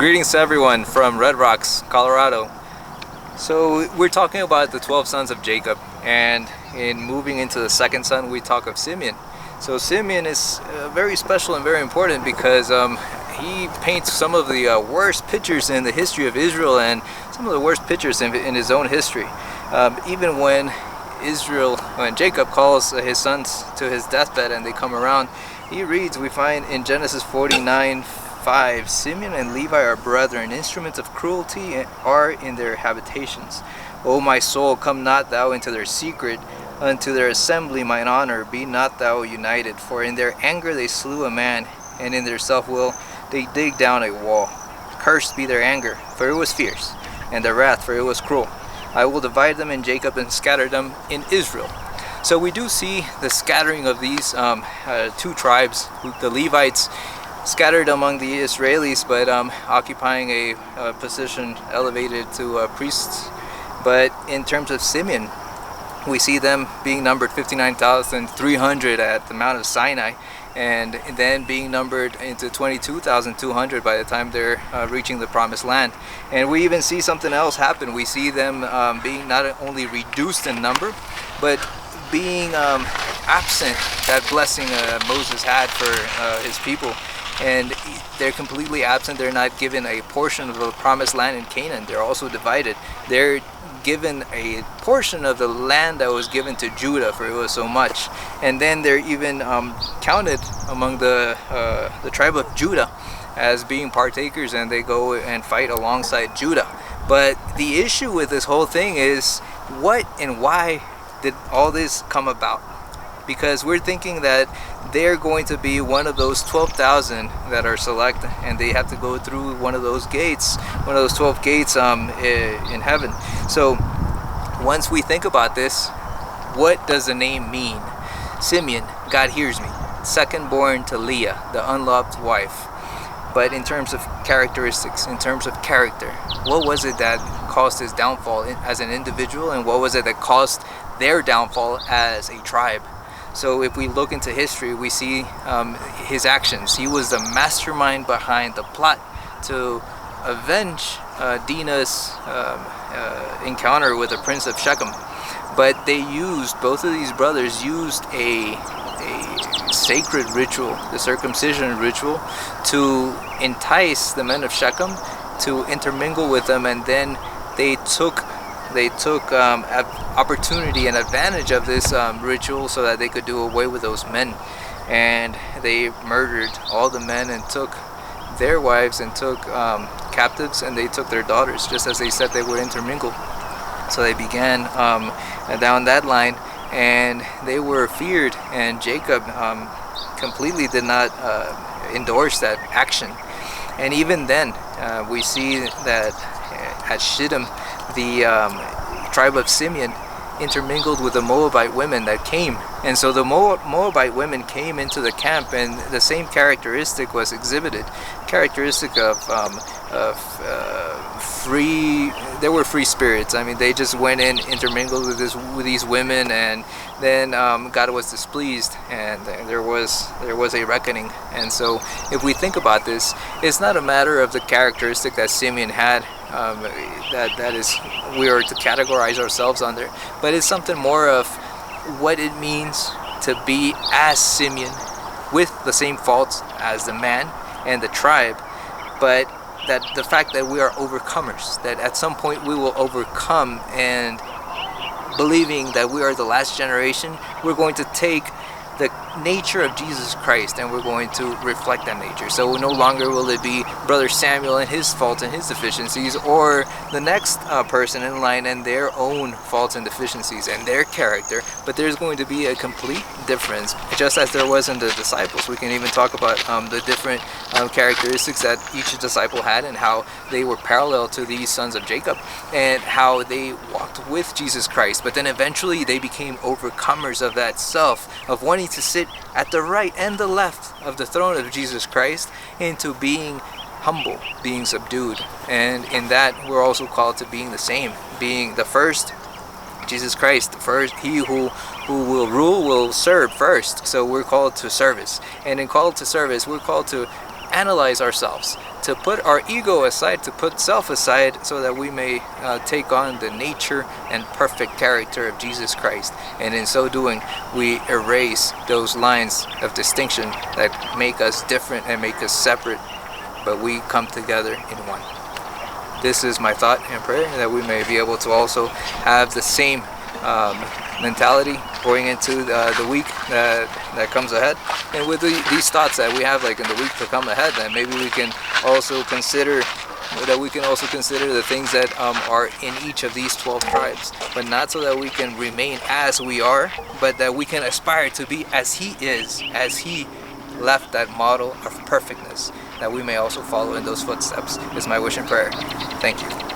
Greetings to everyone from Red Rocks, Colorado. So we're talking about the 12 sons of Jacob, and in moving into the second son we talk of Simeon. So Simeon is very special and very important because he paints some of the worst pictures in the history of Israel and some of the worst pictures in his own history. Even when Jacob calls his sons to his deathbed and they come around, we find in Genesis 49:5, Simeon and Levi are brethren, instruments of cruelty are in their habitations. O my soul, come not thou into their secret, unto their assembly mine honor, be not thou united. For in their anger they slew a man, and in their self-will they dig down a wall. Cursed be their anger, for it was fierce, and their wrath, for it was cruel. I will divide them in Jacob and scatter them in Israel. So we do see the scattering of these two tribes, the Levites scattered among the Israelis, but occupying a position elevated to priests. But in terms of Simeon, we see them being numbered 59,300 at the Mount of Sinai, and then being numbered into 22,200 by the time they're reaching the Promised Land. And we even see something else happen. We see them being not only reduced in number, but being absent that blessing Moses had for his people. And they're completely absent. They're not given a portion of the Promised Land in Canaan. They're also divided. They're given a portion of the land that was given to Judah, for it was so much. And then they're even counted among the tribe of Judah as being partakers, and they go and fight alongside Judah. But the issue with this whole thing is, what and why did all this come about? Because we're thinking that they're going to be one of those 12,000 that are selected, and they have to go through one of those gates, one of those 12 gates in heaven. So once we think about this, what does the name mean? Simeon, God hears me, second born to Leah, the unloved wife. But in terms of characteristics, in terms of character, what was it that caused his downfall as an individual, and what was it that caused their downfall as a tribe? So if we look into history, we see his actions. He was the mastermind behind the plot to avenge Dinah's encounter with the prince of Shechem. But both of these brothers used a sacred ritual, the circumcision ritual, to entice the men of Shechem to intermingle with them, and then they took opportunity and advantage of this ritual so that they could do away with those men. And they murdered all the men and took their wives and took captives, and they took their daughters, just as they said they would intermingle. So they began down that line, and they were feared, and Jacob completely did not endorse that action. And even then we see that at Shittim, the tribe of Simeon intermingled with the Moabite women that came. And so the Moabite women came into the camp, and the same characteristic was exhibited. Characteristic of they were free spirits. I mean, they just went in, intermingled with these women, and then God was displeased, and there was a reckoning. And so if we think about this, it's not a matter of the characteristic that Simeon had, that is we are to categorize ourselves under, but it's something more of what it means to be as Simeon, with the same faults as the man and the tribe, but that the fact that we are overcomers, that at some point we will overcome, and believing that we are the last generation, we're going to take the nature of Jesus Christ and we're going to reflect that nature. So no longer will it be Brother Samuel and his faults and his deficiencies, or the next person in line and their own faults and deficiencies and their character, but there's going to be a complete difference, just as there was in the disciples. We can even talk about the different characteristics that each disciple had, and how they were parallel to these sons of Jacob, and how they walked with Jesus Christ, but then eventually they became overcomers of that self, of wanting to sit at the right and the left of the throne of Jesus Christ, into being humble, being subdued. And in that we're also called to being the same, being the first, Jesus Christ first. He who will rule will serve first. So we're called to service, and in called to service we're called to analyze ourselves, to put our ego aside, to put self aside, so that we may take on the nature and perfect character of Jesus Christ. And in so doing, we erase those lines of distinction that make us different and make us separate, but we come together in one. This is my thought and prayer, that we may be able to also have the same mentality going into the week that comes ahead. And with these thoughts that we have, like in the week to come ahead, that maybe we can also consider the things that are in each of these 12 tribes, but not so that we can remain as we are, but that we can aspire to be as he is, as he left that model of perfectness, that we may also follow in those footsteps, is my wish and prayer. Thank you.